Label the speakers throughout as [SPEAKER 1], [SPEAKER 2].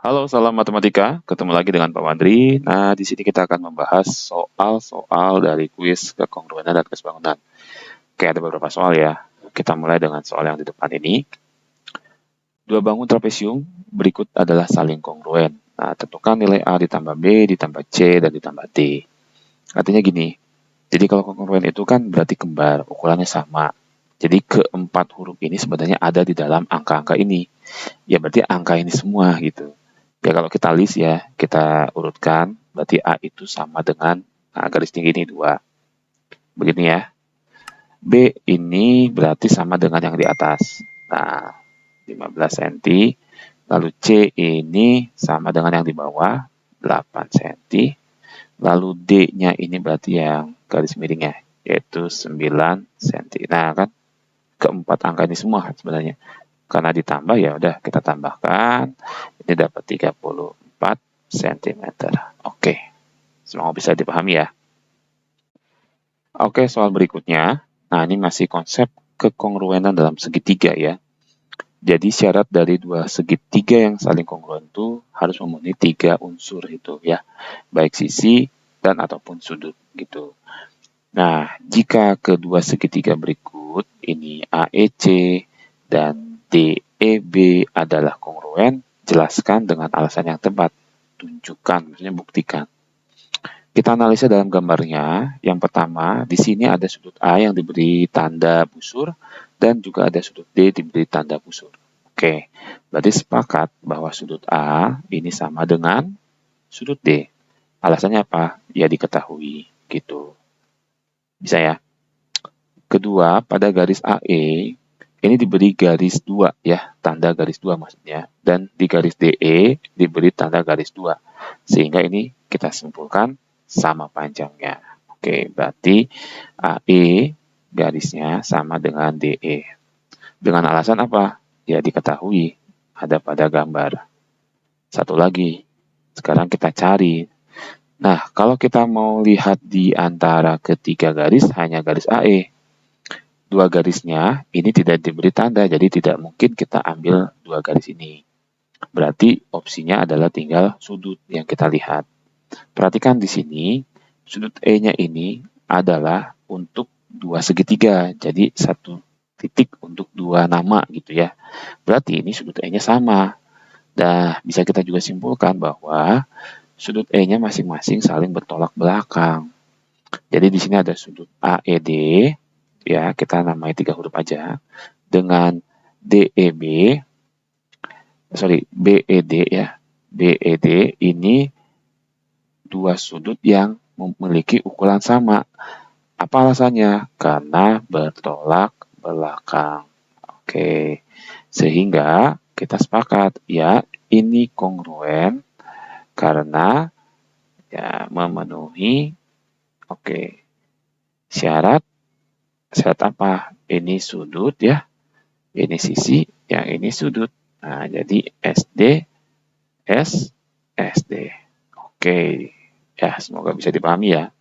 [SPEAKER 1] Halo, salam matematika. Ketemu lagi dengan Pak Mandri. Nah, di sini kita akan membahas soal-soal dari kuis kekongruenan dan kesebangunan. Oke, ada beberapa soal ya. Kita mulai dengan soal yang di depan ini. Dua bangun trapesium berikut adalah saling kongruen. Nah, tentukan nilai A ditambah B, ditambah C, dan ditambah D. Artinya gini, jadi kalau kongruen itu kan berarti kembar, ukurannya sama. Jadi keempat huruf ini sebenarnya ada di dalam angka-angka ini. Ya berarti angka ini semua gitu. Ya kalau kita list ya, kita urutkan, berarti A itu sama dengan garis tinggi ini 2. Begini ya. B ini berarti sama dengan yang di atas. Nah, 15 cm. Lalu C ini sama dengan yang di bawah, 8 cm. Lalu D-nya ini berarti yang garis miringnya, yaitu 9 cm. Nah, kan keempat angka ini semua sebenarnya. Karena ditambah ya udah kita tambahkan. Ini dapat 34 cm. Oke. Semoga bisa dipahami ya. Oke, soal berikutnya. Nah, ini masih konsep kekongruenan dalam segitiga ya. Jadi syarat dari dua segitiga yang saling kongruen itu harus memenuhi 3 unsur itu ya. Baik sisi dan ataupun sudut gitu. Nah, jika kedua segitiga berikut ini AEC dan DEB adalah kongruen, jelaskan dengan alasan yang tepat. Tunjukkan, maksudnya buktikan. Kita analisa dalam gambarnya. Yang pertama, di sini ada sudut A yang diberi tanda busur dan juga ada sudut D diberi tanda busur. Oke, berarti sepakat bahwa sudut A ini sama dengan sudut D. Alasannya apa? Ya diketahui gitu. Bisa ya? Kedua, pada garis AE ini diberi garis 2 ya, tanda garis 2 maksudnya. Dan di garis DE diberi tanda garis 2. Sehingga ini kita simpulkan sama panjangnya. Oke, berarti AE garisnya sama dengan DE. Dengan alasan apa? Ya diketahui ada pada gambar. Satu lagi, sekarang kita cari. Nah, kalau kita mau lihat di antara ketiga garis, hanya garis AE. Dua garisnya ini tidak diberi tanda, jadi tidak mungkin kita ambil dua garis ini. Berarti opsinya adalah tinggal sudut yang kita lihat. Perhatikan di sini, sudut E-nya ini adalah untuk dua segitiga, jadi satu titik untuk dua nama gitu ya. Berarti ini sudut E-nya sama. Dan bisa kita juga simpulkan bahwa sudut E-nya masing-masing saling bertolak belakang. Jadi di sini ada sudut AED, ya kita namai 3 huruf aja, dengan DEB, BED ya. BED ini dua sudut yang memiliki ukuran sama. Apa alasannya? Karena bertolak belakang. Oke, sehingga kita sepakat ya ini kongruen karena ya memenuhi syarat apa? Ini sudut ya, ini sisi, yang ini sudut. Nah, jadi SD, SD. Oke, ya semoga bisa dipahami ya.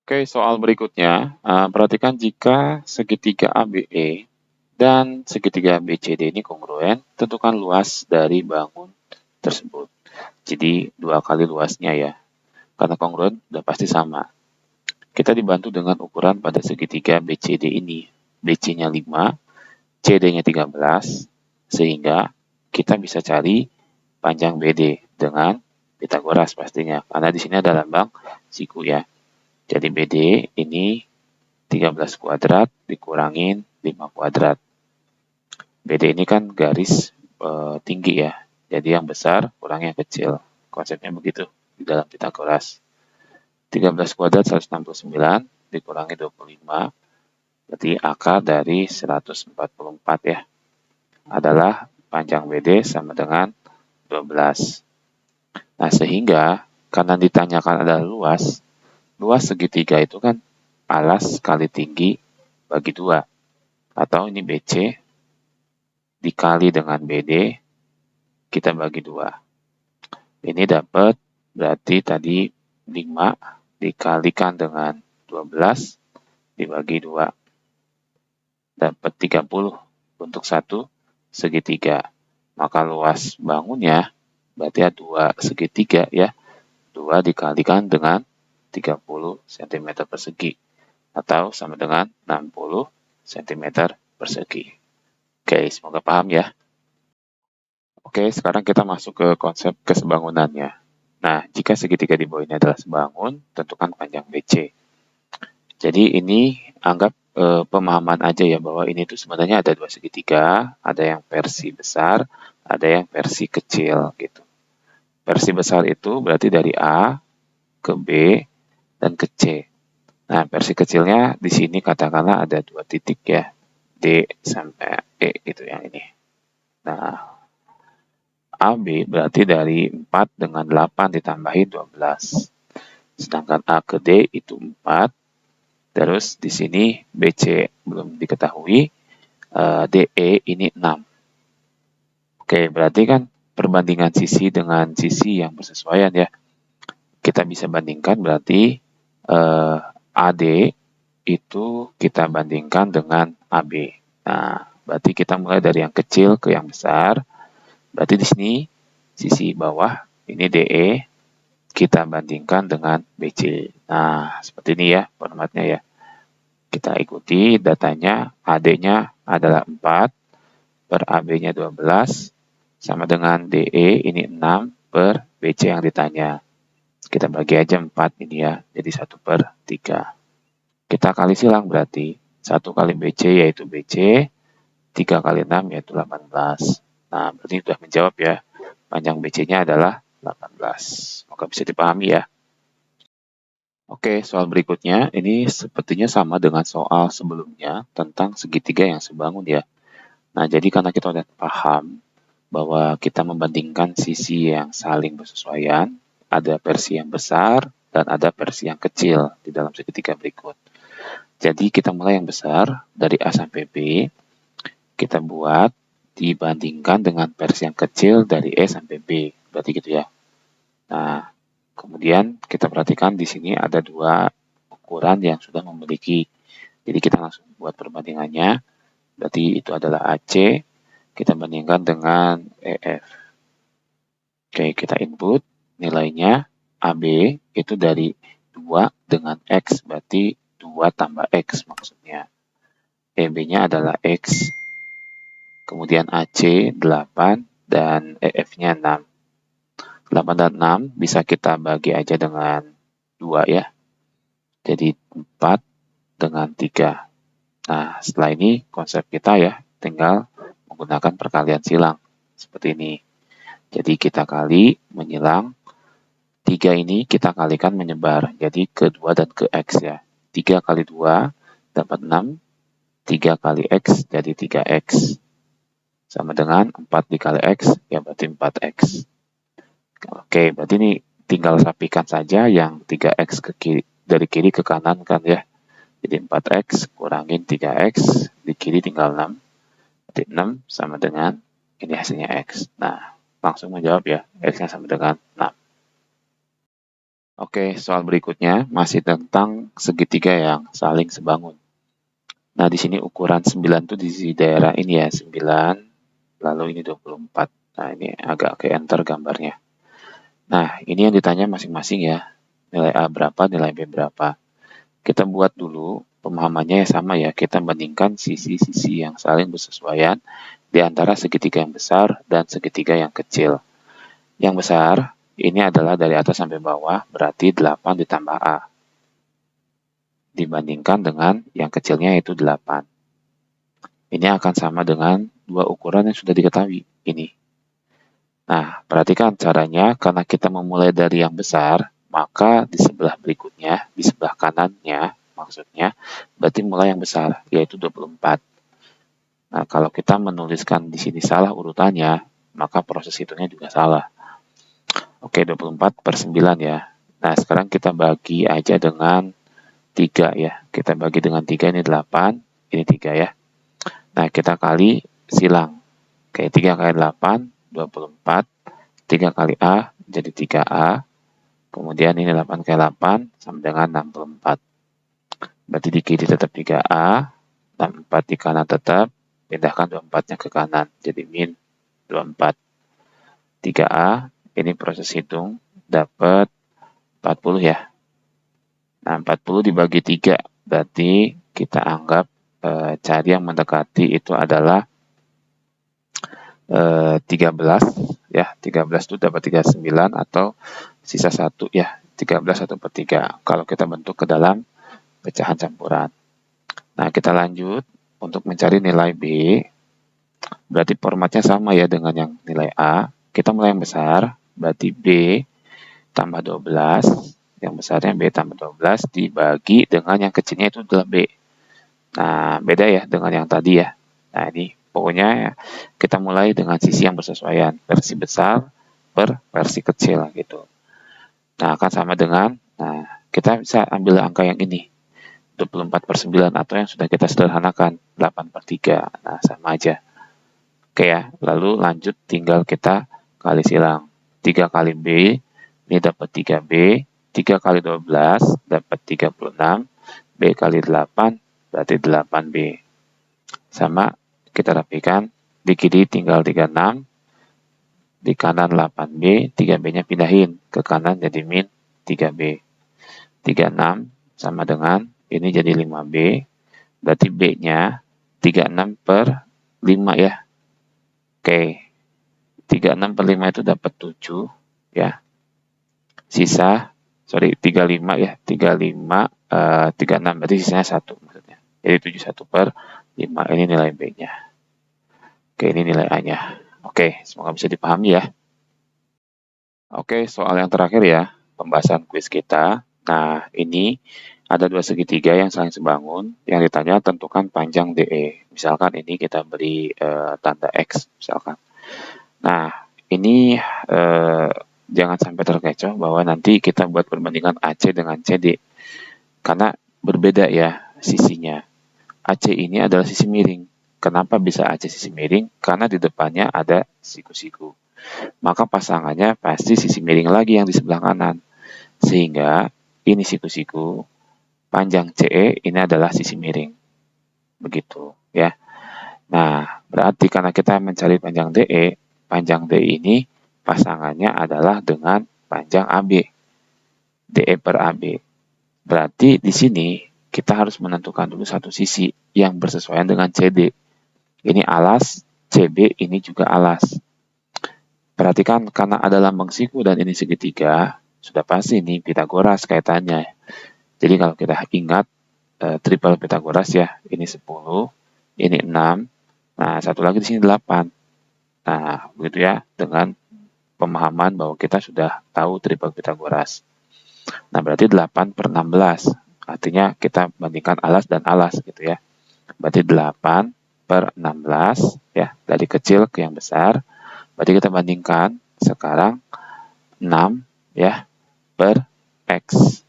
[SPEAKER 1] Oke, soal berikutnya, perhatikan jika segitiga ABE dan segitiga BCD ini kongruen, tentukan luas dari bangun tersebut. Jadi, 2 kali luasnya ya, karena kongruen udah pasti sama. Kita dibantu dengan ukuran pada segitiga BCD ini. BC-nya 5, CD-nya 13, sehingga kita bisa cari panjang BD dengan Pitagoras pastinya, karena di sini ada lambang siku ya. Jadi BD ini 13 kuadrat dikurangin 5 kuadrat. BD ini kan garis tinggi ya, jadi yang besar kurang yang kecil. Konsepnya begitu di dalam Pitagoras. 13 kuadrat 169 dikurangi 25, berarti akar dari 144 ya. Adalah panjang BD sama dengan 12. Nah, sehingga karena ditanyakan ada luas segitiga itu kan alas kali tinggi bagi 2. Atau ini BC dikali dengan BD, kita bagi 2. Ini dapat berarti tadi 5 dikalikan dengan 12 dibagi 2. Dapat 30 untuk satu segitiga. Maka luas bangunnya berarti ya 2 segitiga ya. 2 dikalikan dengan 30 cm persegi, atau sama dengan 60 cm persegi. Oke, semoga paham ya. Oke, sekarang kita masuk ke konsep kesebangunannya. Nah, jika segitiga di bawah ini adalah sebangun, tentukan panjang BC. Jadi ini anggap pemahaman aja ya, bahwa ini tuh sebenarnya ada dua segitiga, ada yang versi besar, ada yang versi kecil gitu. Versi besar itu berarti dari A ke B dan ke C. Nah, versi kecilnya di sini katakanlah ada 2 titik ya, D sampai E itu yang ini. Nah, AB berarti dari 4 dengan 8 ditambahi 12. Sedangkan A ke D itu 4. Terus di sini BC belum diketahui, DE ini 6. Oke, berarti kan perbandingan sisi dengan sisi yang bersesuaian ya. Kita bisa bandingkan berarti AD itu kita bandingkan dengan AB. Nah, berarti kita mulai dari yang kecil ke yang besar. Berarti di sini sisi bawah ini DE kita bandingkan dengan BC. Nah, seperti ini ya formatnya ya. Kita ikuti datanya, AD-nya adalah 4 per AB-nya 12 sama dengan DE ini 6 per BC yang ditanya. Kita bagi aja 4 ini ya, jadi 1 per 3. Kita kali silang berarti 1 kali BC yaitu BC, 3 kali 6 yaitu 18. Nah, berarti sudah menjawab ya. Panjang BC-nya adalah 18. Semoga bisa dipahami ya. Oke, soal berikutnya ini sepertinya sama dengan soal sebelumnya tentang segitiga yang sebangun ya. Nah, jadi karena kita udah paham bahwa kita membandingkan sisi yang saling bersesuaian, ada versi yang besar dan ada versi yang kecil di dalam segitiga berikut. Jadi kita mulai yang besar dari A sampai B, kita buat dibandingkan dengan versi yang kecil dari E sampai B, berarti gitu ya. Nah, kemudian kita perhatikan di sini ada 2 ukuran yang sudah memiliki. Jadi kita langsung buat perbandingannya. Berarti itu adalah AC, kita bandingkan dengan EF. Oke, kita input nilainya AB itu dari 2 dengan X, berarti 2 tambah X maksudnya. EB-nya adalah X, kemudian AC 8 dan EF-nya 6. 8 dan 6 bisa kita bagi aja dengan 2 ya. Jadi 4 dengan 3. Nah, setelah ini konsep kita ya, tinggal menggunakan perkalian silang. Seperti ini. Jadi kita kali menyilang. 3 ini kita kalikan menyebar. Jadi ke 2 dan ke X ya. 3 kali 2 dapat 6. 3 kali X jadi 3X. Sama dengan 4 dikali X, ya berarti 4X. Oke, berarti ini tinggal rapikan saja yang 3X ke kiri, dari kiri ke kanan kan ya. Jadi 4X kurangin 3X, di kiri tinggal 6. Berarti 6 sama dengan, ini hasilnya X. Nah, langsung menjawab ya, X-nya sama dengan 6. Oke, soal berikutnya masih tentang segitiga yang saling sebangun. Nah, di sini ukuran 9 tuh di daerah ini ya, 9, lalu ini 24. Nah, ini agak ke enter gambarnya. Nah, ini yang ditanya masing-masing ya. Nilai A berapa, nilai B berapa. Kita buat dulu pemahamannya sama ya. Kita bandingkan sisi-sisi yang saling bersesuaian di antara segitiga yang besar dan segitiga yang kecil. Yang besar ini adalah dari atas sampai bawah, berarti 8 ditambah A. Dibandingkan dengan yang kecilnya yaitu 8. Ini akan sama dengan 2 ukuran yang sudah diketahui. Ini. Nah, perhatikan caranya, karena kita memulai dari yang besar, maka di sebelah berikutnya, di sebelah kanannya, maksudnya, berarti mulai yang besar, yaitu 24. Nah, kalau kita menuliskan di sini salah urutannya, maka proses hitungnya juga salah. Oke, 24 per 9 ya. Nah, sekarang kita bagi aja dengan 3 ya. Kita bagi dengan 3, ini 8, ini 3 ya. Nah, kita kali silang. Oke, 3 kali 8, 24, 3 kali A jadi 3A, kemudian ini 8 kali 8 sama dengan 64. Berarti di kiri tetap 3A, 64 di kanan tetap, pindahkan 24-nya ke kanan, jadi min 24. 3A, ini proses hitung, dapat 40 ya. Nah, 40 dibagi 3, berarti kita anggap cari yang mendekati itu adalah 13 ya. 13 itu dapat 39 atau sisa 1 ya. 13 1 per 3 kalau kita bentuk ke dalam pecahan campuran. Nah, kita lanjut untuk mencari nilai B. Berarti formatnya sama ya dengan yang nilai A. Kita mulai yang besar, berarti B tambah 12. Yang besarnya B tambah 12 dibagi dengan yang kecilnya itu adalah B. Nah, beda ya dengan yang tadi ya. Nah, ini pokoknya ya, kita mulai dengan sisi yang bersesuaian. Versi besar per versi kecil gitu. Nah, akan sama dengan, nah, kita bisa ambil angka yang ini. 24 per 9 atau yang sudah kita sederhanakan 8 per 3. Nah, sama aja. Oke ya, lalu lanjut tinggal kita kali silang. 3 kali B, ini dapat 3B. 3 kali 12 dapat 36. B kali 8 berarti 8B. Sama, kita rapikan. Di kiri tinggal 36. Di kanan 8B, 3B-nya pindahin. Ke kanan jadi min 3B. 36 sama dengan ini jadi 5B, berarti B-nya 36 per 5 ya. Oke, 36 per 5 itu dapat 7 ya. Sisa, 35 ya, 35, 36, berarti sisanya 1 maksudnya. Jadi 71 per 5, ini nilai B-nya. Oke, ini nilai A-nya. Oke, semoga bisa dipahami ya. Oke, soal yang terakhir ya, pembahasan kuis kita. Nah, ini ada dua segitiga yang saling sebangun, yang ditanya tentukan panjang DE. Misalkan ini kita beri tanda X, misalkan. Nah, ini jangan sampai terkecoh bahwa nanti kita buat perbandingan AC dengan CD. Karena berbeda ya sisinya. AC ini adalah sisi miring. Kenapa bisa AC sisi miring? Karena di depannya ada siku-siku. Maka pasangannya pasti sisi miring lagi yang di sebelah kanan. Sehingga ini siku-siku, panjang CE ini adalah sisi miring. Begitu ya. Nah, berarti karena kita mencari panjang DE, panjang DE ini pasangannya adalah dengan panjang AB. DE per AB. Berarti di sini kita harus menentukan dulu satu sisi yang bersesuaian dengan CD. Ini alas, CB ini juga alas. Perhatikan karena ada lambang siku dan ini segitiga, sudah pasti ini Pitagoras kaitannya. Jadi kalau kita ingat triple Pitagoras ya, ini 10, ini 6, nah satu lagi di sini 8. Nah, begitu ya, dengan pemahaman bahwa kita sudah tahu triple Pitagoras. Nah, berarti 8 per 16. Artinya kita bandingkan alas dan alas gitu ya. Berarti 8 per 16 ya, dari kecil ke yang besar. Berarti kita bandingkan sekarang 6 ya per X.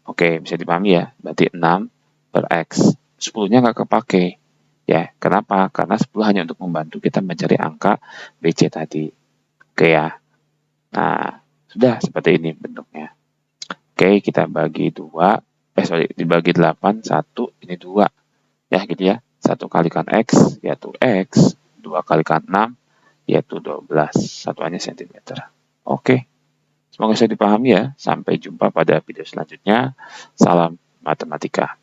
[SPEAKER 1] Oke, bisa dipahami ya. Berarti 6 per X. 10-nya nggak kepake. Ya, kenapa? Karena 10 hanya untuk membantu kita mencari angka BC tadi. Oke ya. Nah, sudah seperti ini bentuknya. Oke, kita bagi 2. Dibagi 8, 1, ini 2. Ya, gitu ya. 1 kalikan X, yaitu X. 2 kalikan 6, yaitu 12. Satuannya sentimeter. Oke. Semoga bisa dipahami ya. Sampai jumpa pada video selanjutnya. Salam matematika.